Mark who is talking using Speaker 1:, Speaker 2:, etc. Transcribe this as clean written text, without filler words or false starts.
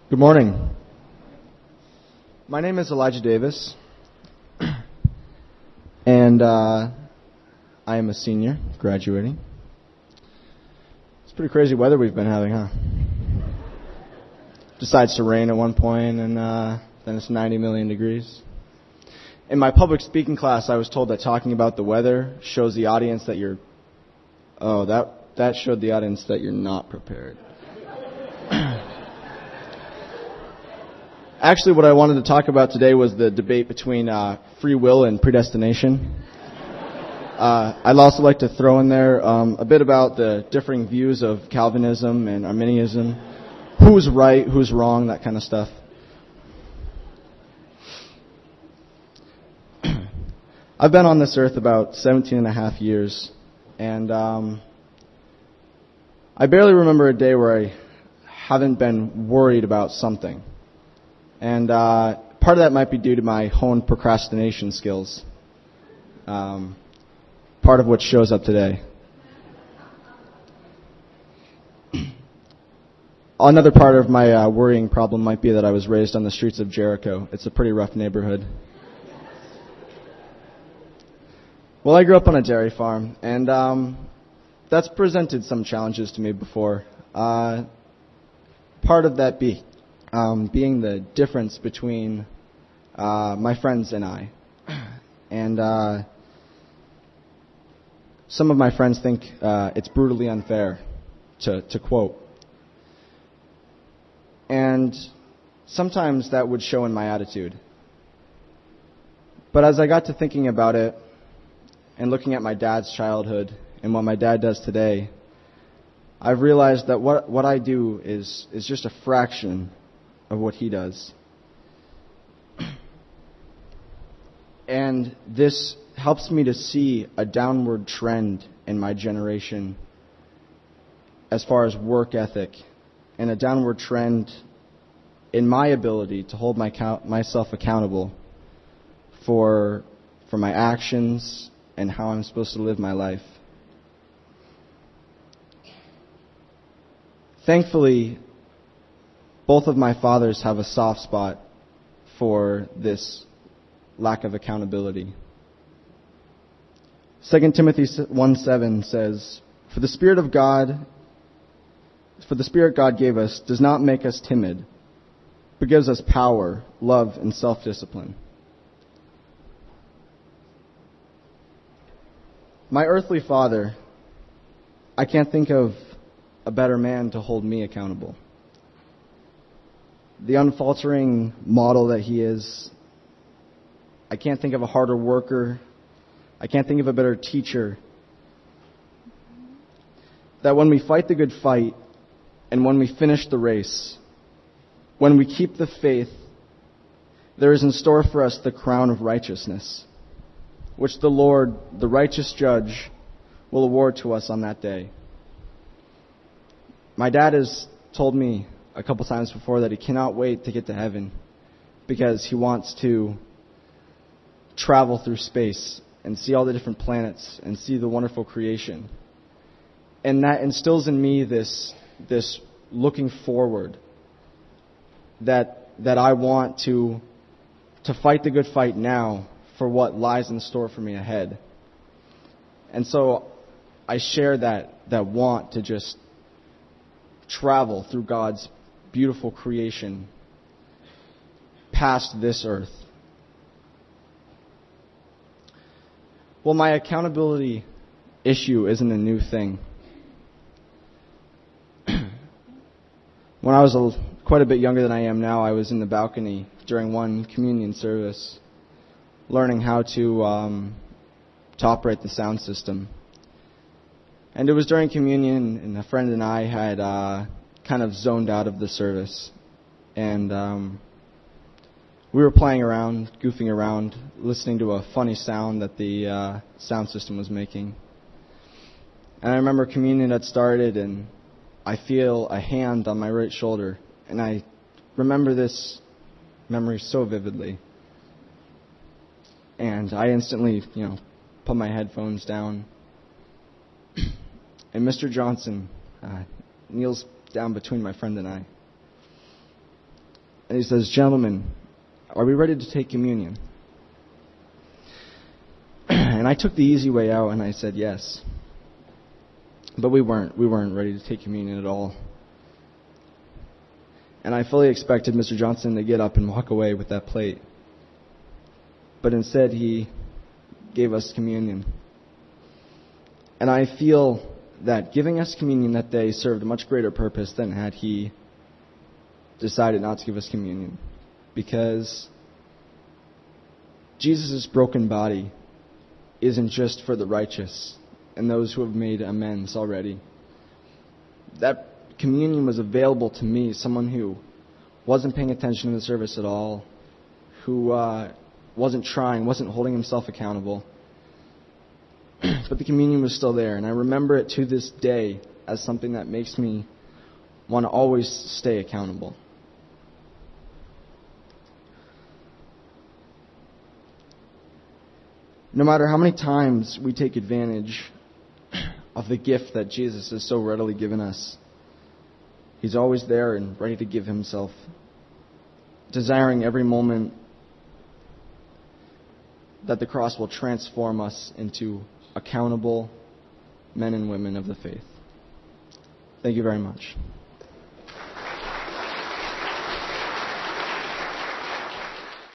Speaker 1: Good morning. My name is Elijah Davis, and I am a senior graduating. It's pretty crazy weather we've been having, huh? Decides to rain at one point, and then it's 90 million degrees. In my public speaking class, I was told that talking about the weather shows the audience that you're... Oh, that showed the audience that you're not prepared. Actually, what I wanted to talk about today was the debate between free will and predestination. I'd also like to throw in there a bit about the differing views of Calvinism and Arminianism, who's right, who's wrong, that kind of stuff. I've been on this earth about 17 and a half years, and I barely remember a day where I haven't been worried about something. And part of that might be due to my honed procrastination skills, part of which shows up today. Another part of my worrying problem might be that I was raised on the streets of Jericho. It's a pretty rough neighborhood. Well, I grew up on a dairy farm, and that's presented some challenges to me before. Part of that being the difference between my friends and I. And some of my friends think it's brutally unfair, to quote. And sometimes that would show in my attitude. But as I got to thinking about it and looking at my dad's childhood and what my dad does today, I've realized that what I do is just a fraction of what he does. And this helps me to see a downward trend in my generation as far as work ethic, and a downward trend in my ability to hold myself accountable for my actions and how I'm supposed to live my life. Thankfully, both of my fathers have a soft spot for this lack of accountability. 2 Timothy 1:7 says, For the Spirit God gave us does not make us timid, but gives us power, love, and self-discipline. My earthly father, I can't think of a better man to hold me accountable. The unfaltering model that he is, I can't think of a harder worker. I can't think of a better teacher. That when we fight the good fight, and when we finish the race, when we keep the faith, there is in store for us the crown of righteousness, which the Lord, the righteous judge, will award to us on that day. My dad has told me a couple times before that he cannot wait to get to heaven because he wants to travel through space and see all the different planets and see the wonderful creation. And that instills in me this looking forward that I want to fight the good fight now for what lies in store for me ahead. And so I share that want to just travel through God's beautiful creation past this earth. Well, my accountability issue isn't a new thing. When I was quite a bit younger than I am now, I was in the balcony during one communion service, learning how to operate the sound system. And it was during communion, and a friend and I had kind of zoned out of the service. And we were playing around, goofing around, listening to a funny sound that the sound system was making. And I remember communion had started, and I feel a hand on my right shoulder. And I remember this memory so vividly. And I instantly, put my headphones down. And Mr. Johnson kneels down between my friend and I. And he says, "Gentlemen, are we ready to take communion?" And I took the easy way out and I said yes. But we weren't ready to take communion at all. And I fully expected Mr. Johnson to get up and walk away with that plate. But instead he gave us communion. And I feel that giving us communion that day served a much greater purpose than had he decided not to give us communion. Because Jesus' broken body isn't just for the righteous and those who have made amends already. That communion was available to me, someone who wasn't paying attention to the service at all, who wasn't trying, wasn't holding himself accountable. But the communion was still there, and I remember it to this day as something that makes me want to always stay accountable. No matter how many times we take advantage of the gift that Jesus has so readily given us, He's always there and ready to give Himself, desiring every moment that the cross will transform us into accountable men and women of the faith. Thank you very much.